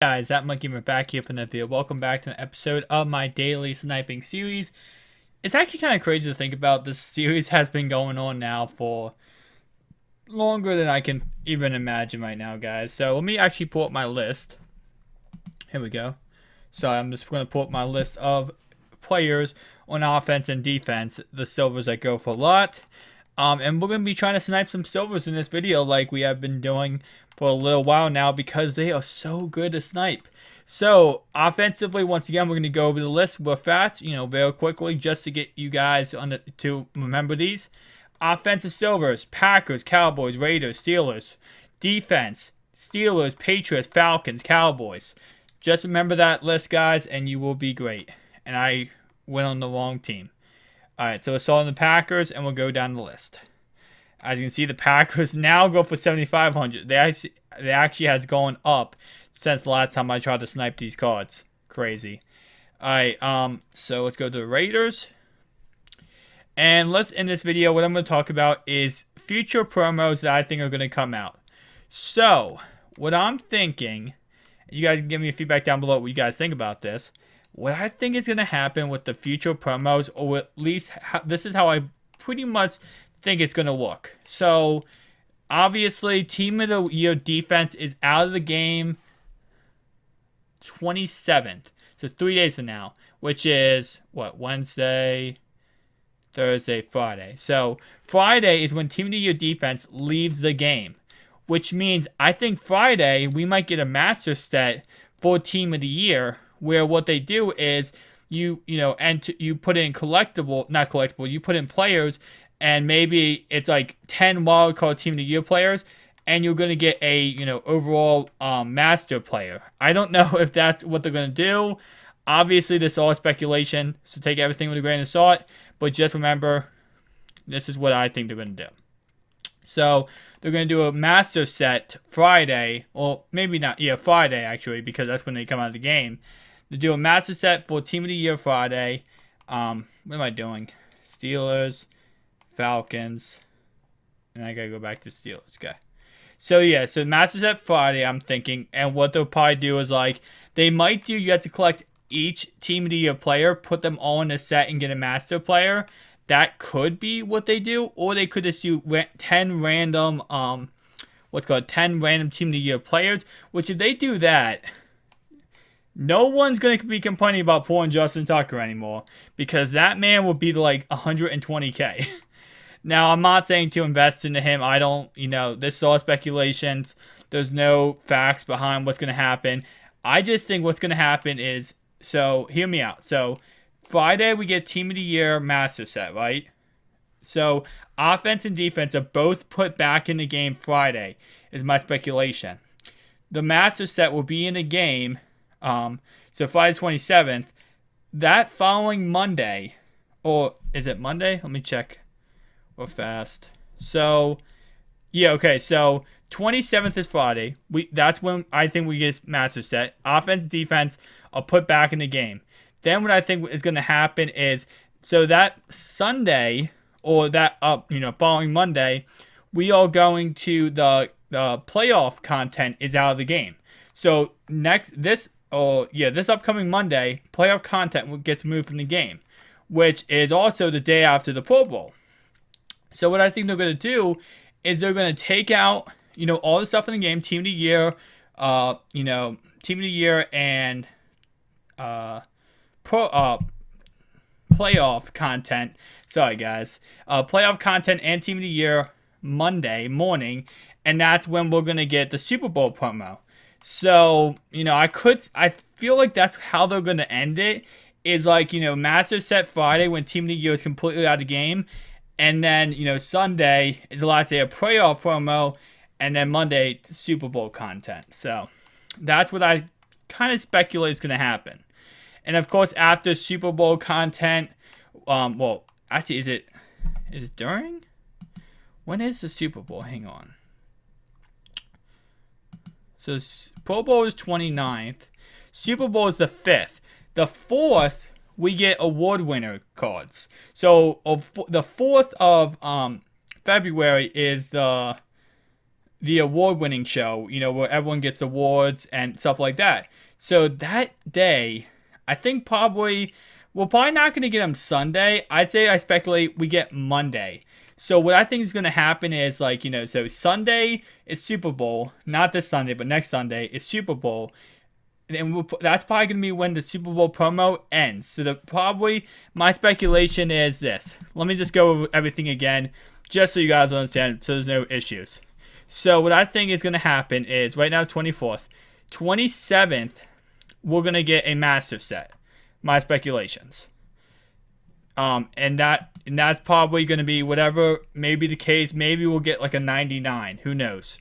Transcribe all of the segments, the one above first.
Guys, that monkey we're back here for another video. Welcome back to an episode of my daily sniping series. It's actually kind of crazy to think about. This series has been going on now for longer than I can even imagine right now, guys. So let me actually pull up my list. Here we go. So I'm just going to pull up my list of players on offense and defense, the silvers that go for a lot. And we're going to be trying to snipe some silvers in this video like we have been doing for a little while now because they are so good to snipe. So, offensively, once again, we're going to go over the list real fast, very quickly, just to get you guys to remember these. Offensive silvers: Packers, Cowboys, Raiders, Steelers. Defense: Steelers, Patriots, Falcons, Cowboys. Just remember that list, guys, and you will be great. And I went on the wrong team. Alright, so we're starting the Packers, and we'll go down the list. As you can see, the Packers now go for 7,500. They actually has gone up since the last time I tried to snipe these cards. Crazy. Alright, so let's go to the Raiders. And let's end this video. What I'm going to talk about is future promos that I think are going to come out. So, what I'm thinking, you guys can give me feedback down below what you guys think about this. What I think is going to happen with the future promos, or at least this is how I pretty much think it's going to look. So, obviously, Team of the Year defense is out of the game 27th. So, 3 days from now, which is, Wednesday, Thursday, Friday. So, Friday is when Team of the Year defense leaves the game, which means I think Friday we might get a master set for Team of the Year, where what they do is you put in you put in players, and maybe it's like 10 wildcard Team of the Year players, and you're going to get a overall master player. I don't know if that's what they're going to do. Obviously, this is all speculation, so take everything with a grain of salt, but just remember, this is what I think they're going to do. So, they're going to do a master set Friday, or maybe not, Friday actually, because that's when they come out of the game. They do a master set for Team of the Year Friday. What am I doing? Steelers, Falcons, and I gotta go back to Steelers. Okay. So so master set Friday, I'm thinking, and what they'll probably do is you have to collect each Team of the Year player, put them all in a set, and get a master player. That could be what they do, or they could just do 10 random 10 random Team of the Year players. Which if they do that, no one's going to be complaining about pulling Justin Tucker anymore, because that man will be like 120k. Now, I'm not saying to invest into him. I don't, this is all speculations. There's no facts behind what's going to happen. I just think what's going to happen is, so hear me out. So, Friday we get Team of the Year master set, right? So, offense and defense are both put back in the game Friday, is my speculation. The master set will be in the game, so Friday 27th. That following Monday, or is it Monday? Let me check real fast. So, okay, so 27th is Friday. That's when I think we get master set. Offense and defense are put back in the game. Then what I think is going to happen is, so that Sunday, or that following Monday, we are going to the playoff content is out of the game. So this upcoming Monday, playoff content gets moved from the game, which is also the day after the Pro Bowl. So what I think they're going to do is they're going to take out, all the stuff in the game, Team of the Year, Team of the Year and playoff content. Sorry, guys. Playoff content and Team of the Year Monday morning, and that's when we're going to get the Super Bowl promo. So, I feel like that's how they're going to end it, is master set Friday when Team of the Year is completely out of the game, and then, Sunday is the last day of playoff promo, and then Monday, Super Bowl content. So, that's what I kind of speculate is going to happen. And of course, after Super Bowl content, actually, is it during? When is the Super Bowl? Hang on. So, Pro Bowl is 29th. Super Bowl is the 5th. The 4th, we get award winner cards. So, the 4th of February is the the award-winning show, where everyone gets awards and stuff like that. So that day, I think we're probably not going to get him Sunday. I speculate we get Monday. So what I think is going to happen is so Sunday is Super Bowl, not this Sunday, but next Sunday is Super Bowl. And that's probably going to be when the Super Bowl promo ends. So my speculation is this. Let me just go over everything again, just so you guys understand, so there's no issues. So what I think is going to happen is, right now it's 24th. 27th, we're going to get a master set. My speculations. And that's probably going to be whatever may be the case. Maybe we'll get like a 99. Who knows?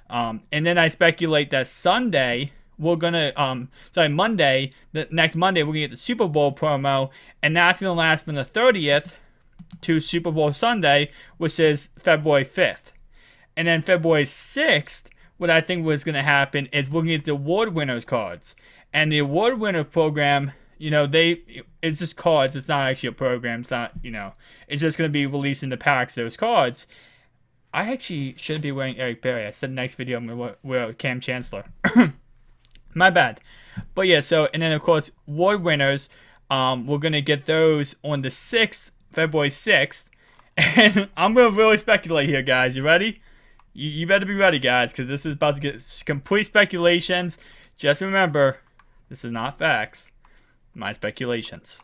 And then I speculate that Sunday, Monday, the next Monday, we're going to get the Super Bowl promo. And that's going to last from the 30th to Super Bowl Sunday, which is February 5th. And then February 6th, what I think was going to happen is we're going to get the award winners cards. And the award winner program, it's just cards. It's not actually a program. It's not, it's just going to be releasing the packs, those cards. I actually shouldn't be wearing Eric Berry. I said next video I'm going to wear Cam Chancellor. My bad. But yeah, and then of course, award winners, we're going to get those on the 6th, February 6th. And I'm going to really speculate here, guys. You ready? You better be ready, guys, because this is about to get complete speculations. Just remember, this is not facts. My speculations.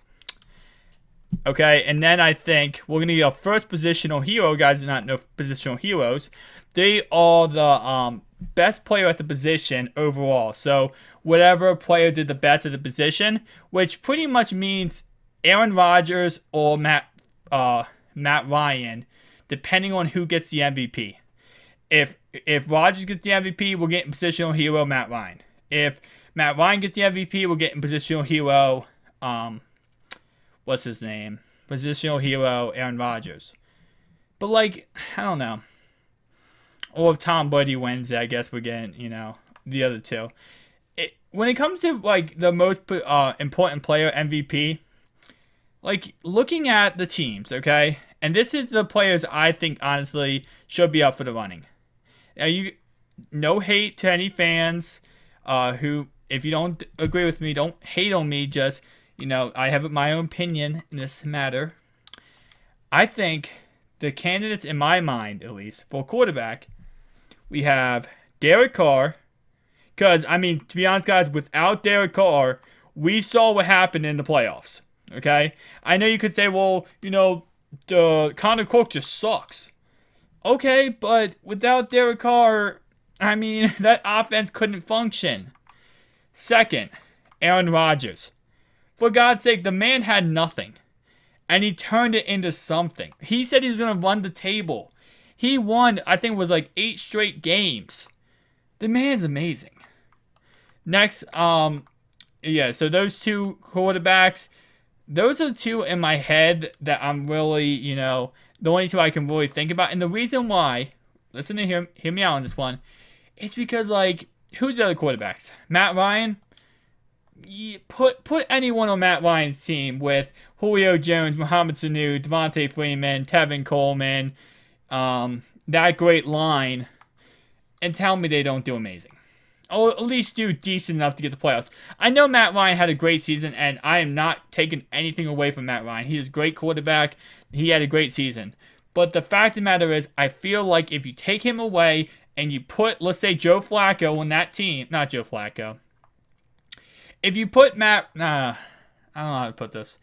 Okay, and then I think we're going to get our first positional hero. Guys do not know positional heroes. They are the best player at the position overall. So whatever player did the best at the position, which pretty much means Aaron Rodgers or Matt Ryan, depending on who gets the MVP. If Rodgers gets the MVP, we're getting positional hero Matt Ryan. If Matt Ryan gets the MVP, we're getting positional hero, what's his name? Positional hero Aaron Rodgers. But I don't know. Or if Tom Brady wins it, I guess we're getting, the other two. When it comes to the most important player MVP, looking at the teams, okay? And this is the players I think honestly should be up for the running. Now, no hate to any fans who, if you don't agree with me, don't hate on me. Just, I have my own opinion in this matter. I think the candidates, in my mind at least, for quarterback, we have Derek Carr. Because, to be honest, guys, without Derek Carr, we saw what happened in the playoffs. Okay? I know you could say, well, the Connor Cook just sucks. Okay, but without Derek Carr, that offense couldn't function. Second, Aaron Rodgers. For God's sake, the man had nothing. And he turned it into something. He said he was going to run the table. He won, I think it was 8 straight games. The man's amazing. Next, so those two quarterbacks, those are two in my head that I'm really, the only two I can really think about. And the reason why, listen to hear me out on this one, is because, who's the other quarterbacks? Matt Ryan? Put anyone on Matt Ryan's team with Julio Jones, Mohamed Sanu, Devontae Freeman, Tevin Coleman, that great line, and tell me they don't do amazing. Or at least do decent enough to get the playoffs. I know Matt Ryan had a great season, and I am not taking anything away from Matt Ryan. He is a great quarterback. He had a great season. But the fact of the matter is, I feel like if you take him away and you put, let's say, Joe Flacco on that team, not Joe Flacco. If you put I don't know how to put this.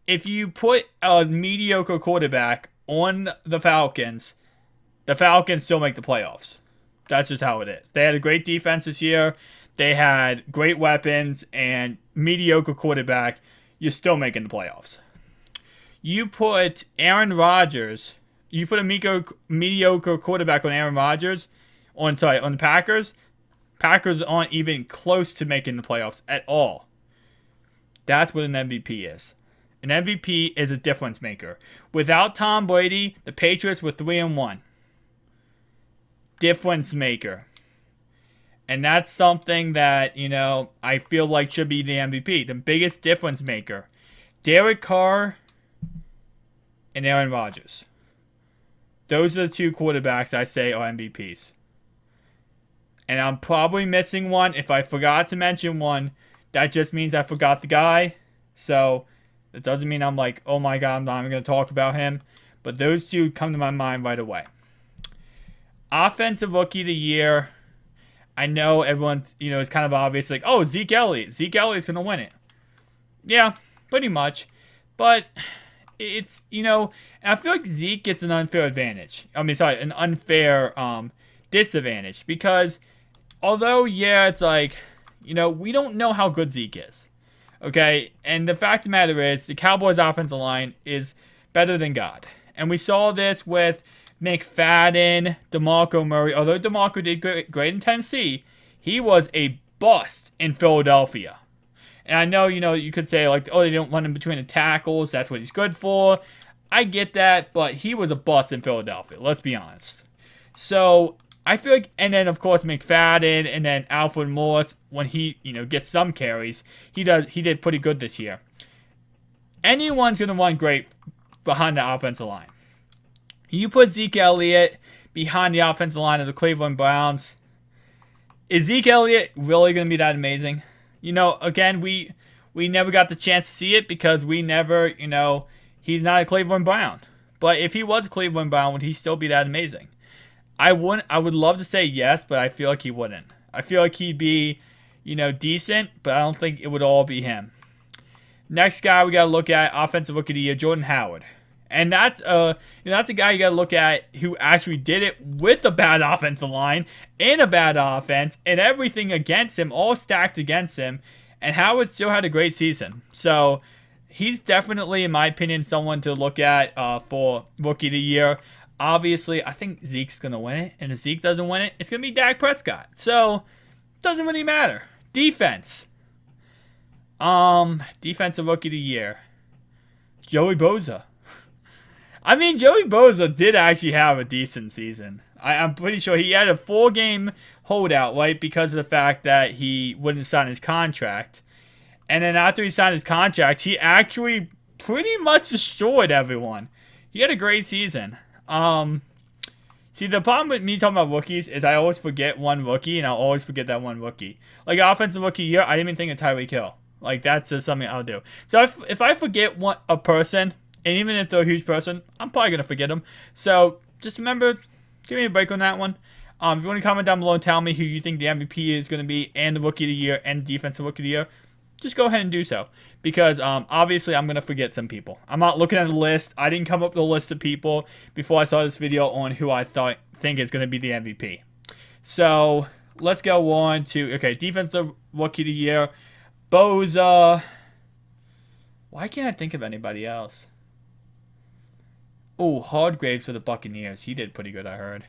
If you put a mediocre quarterback on the Falcons still make the playoffs. That's just how it is. They had a great defense this year. They had great weapons and mediocre quarterback. You're still making the playoffs. You put Aaron Rodgers. You put a mediocre quarterback on Aaron Rodgers. On the Packers. Packers aren't even close to making the playoffs at all. That's what an MVP is. An MVP is a difference maker. Without Tom Brady, the Patriots were 3-1. Difference maker. And that's something that, I feel like should be the MVP. The biggest difference maker. Derek Carr and Aaron Rodgers. Those are the two quarterbacks I say are MVPs. And I'm probably missing one. If I forgot to mention one, that just means I forgot the guy. So it doesn't mean I'm like, oh my god, I'm not even going to talk about him. But those two come to my mind right away. Offensive Rookie of the Year. I know everyone's, it's kind of obvious. Like, oh, Zeke Elliott. Zeke Elliott's going to win it. Yeah, pretty much. But it's, and I feel like Zeke gets an unfair advantage. An unfair disadvantage. Because although, yeah, it's like, we don't know how good Zeke is. Okay? And the fact of the matter is, the Cowboys' offensive line is better than God. And we saw this with McFadden, DeMarco Murray. Although DeMarco did great in Tennessee, he was a bust in Philadelphia. And I know, you could say, like, oh, they don't run him between the tackles. That's what he's good for. I get that, but he was a bust in Philadelphia. Let's be honest. So I feel like, and then, of course, McFadden and then Alfred Morris, when he, gets some carries, he did pretty good this year. Anyone's going to run great behind the offensive line. You put Zeke Elliott behind the offensive line of the Cleveland Browns. Is Zeke Elliott really going to be that amazing? Again, we never got the chance to see it because we never, he's not a Cleveland Brown. But if he was a Cleveland Brown, would he still be that amazing? I would love to say yes, but I feel like he wouldn't. I feel like he'd be, decent, but I don't think it would all be him. Next guy we got to look at, Offensive Rookie of the Year, Jordan Howard. And that's a guy you got to look at who actually did it with a bad offensive line and a bad offense and everything against him, all stacked against him. And Howard still had a great season. So he's definitely, in my opinion, someone to look at for Rookie of the Year. Obviously, I think Zeke's going to win it. And if Zeke doesn't win it, it's going to be Dak Prescott. So it doesn't really matter. Defense. Defensive Rookie of the Year. Joey Bosa. Joey Bosa did actually have a decent season. I'm pretty sure he had a 4-game holdout, right? Because of the fact that he wouldn't sign his contract. And then after he signed his contract, he actually pretty much destroyed everyone. He had a great season. See, the problem with me talking about rookies is I always forget one rookie, and I'll always forget that one rookie. Like, Offensive Rookie of the Year, I didn't even think of Tyreek Hill. Like, that's just something I'll do. So if I forget a person, and even if they're a huge person, I'm probably going to forget them. So just remember, give me a break on that one. If you want to comment down below and tell me who you think the MVP is going to be, and the Rookie of the Year, and the Defensive Rookie of the Year, just go ahead and do so. Because obviously I'm going to forget some people. I'm not looking at a list. I didn't come up with a list of people before I saw this video on who I think is going to be the MVP. So let's go on to, Defensive Rookie of the Year. Bosa. Why can't I think of anybody else? Oh, Hardgraves for the Buccaneers. He did pretty good, I heard.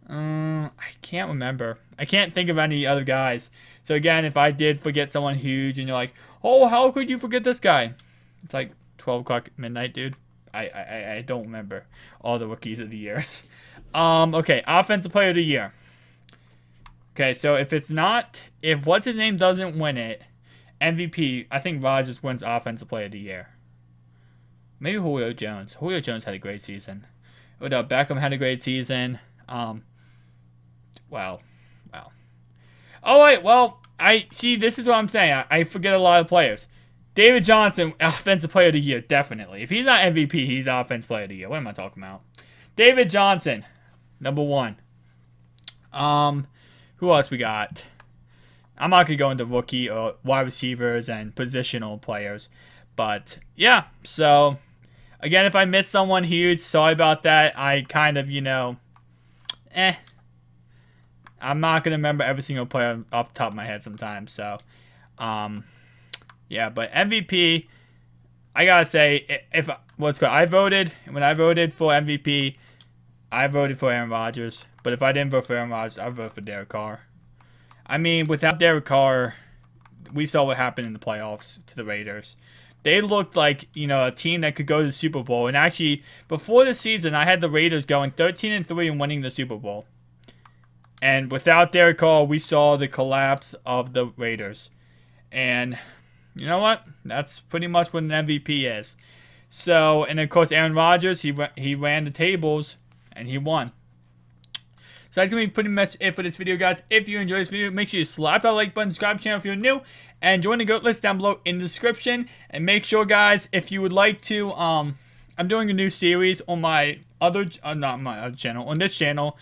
I can't remember. I can't think of any other guys. So again, if I did forget someone huge and you're like, oh, how could you forget this guy? It's like 12 o'clock midnight, dude. I don't remember all the rookies of the years. Offensive Player of the Year. Okay, so if what's his name doesn't win it, MVP, I think Rodgers wins Offensive Player of the Year. Maybe Julio Jones. Julio Jones had a great season. Odell Beckham had a great season. Wow. All right, well, this is what I'm saying. I forget a lot of players. David Johnson, Offensive Player of the Year, definitely. If he's not MVP, he's Offensive Player of the Year. What am I talking about? David Johnson, number 1. Who else we got? I'm not going to go into rookie or wide receivers and positional players. But, yeah, so, again, if I missed someone huge, sorry about that. I kind of, I'm not going to remember every single player off the top of my head sometimes. So, yeah, but MVP, I got to say, when I voted for MVP, I voted for Aaron Rodgers. But if I didn't vote for Aaron Rodgers, I voted for Derek Carr. Without Derek Carr, we saw what happened in the playoffs to the Raiders. They looked like, a team that could go to the Super Bowl. And actually, before the season, I had the Raiders going 13-3 and winning the Super Bowl. And without Derek Carr, we saw the collapse of the Raiders. And you know what? That's pretty much what an MVP is. So, and of course, Aaron Rodgers, he ran the tables, and he won. So that's going to be pretty much it for this video, guys. If you enjoyed this video, make sure you slap that like button, subscribe to the channel if you're new, and join the GOAT list down below in the description. And make sure, guys, if you would like to, I'm doing a new series on my other, not my other channel, on this channel.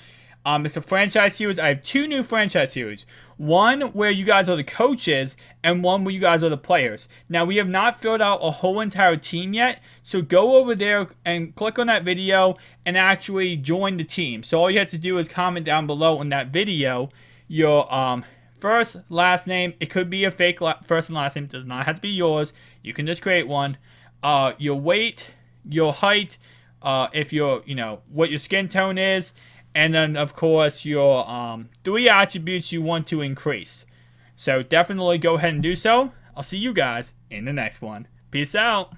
It's a franchise series. I have 2 new franchise series. One where you guys are the coaches, and one where you guys are the players. Now, we have not filled out a whole entire team yet, so go over there and click on that video and actually join the team. So all you have to do is comment down below on that video your first, last name. It could be a fake first and last name. It does not have to be yours. You can just create one. Your weight, your height, if you're, what your skin tone is. And then, of course, your 3 attributes you want to increase. So definitely go ahead and do so. I'll see you guys in the next one. Peace out.